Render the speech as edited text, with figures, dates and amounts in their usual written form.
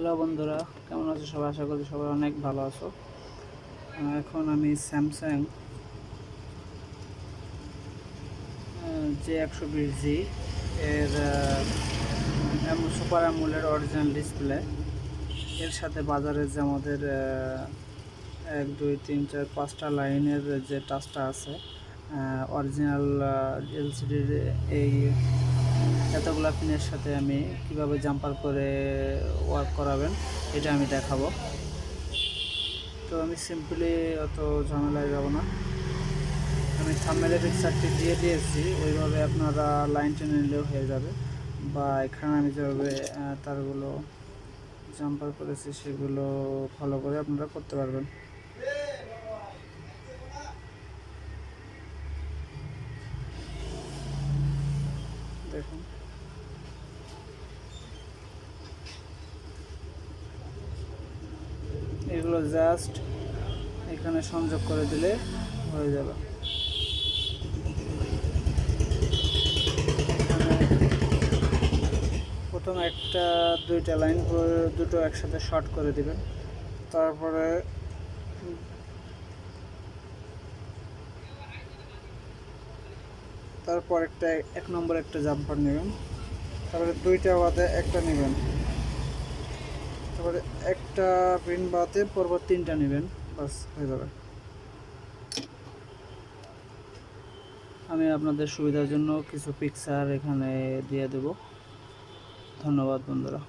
Hello বন্ধুরা, কেমন আছো সবাই? আশা করি সবাই অনেক ভালো আছো। এখন আমি স্যামসাং j120g এর সুপার অ্যামোলেড অরিজিনাল ডিসপ্লে এর সাথে বাজারে যে আমাদের 1 2 3 4 5টা লাইনের যে টাচটা আছে, অরিজিনাল এলসিডির এই এতগুলা পিনের সাথে আমি কিভাবে জাম্পার করে ওয়ার্ক করাবেন এটা আমি দেখাবো। তো আমি সিম্পলি অত ঝামেলায় যাব না, আমি থাম্বনেলে পিকচারটি দিয়ে দিয়েছি, ওইভাবে আপনারা লাইন টেনে নিলেও হয়ে যাবে, বা এখানে আমি যেভাবে তারগুলো জাম্পার করেছি সেগুলো ফলো করে আপনারা করতে পারবেন। দেখুন, এগুলো জাস্ট এখানে সংযোগ করে দিলে হয়ে যাবে। প্রথম একটা দুইটা লাইন দুটো একসাথে শর্ট করে দিবেন, তারপরে একটা 1 নম্বর একটা জাম্পার নেবেন, তারপরে দুইটা বাদে একটা নেবেন, তারপরে একটা পিন বাদে পরপর 3টা নেবেন, বাস হয়ে যাবে। আমি আপনাদের সুবিধার জন্য কিছু পিকচার এখানে দিয়ে দেব। ধন্যবাদ বন্ধুরা।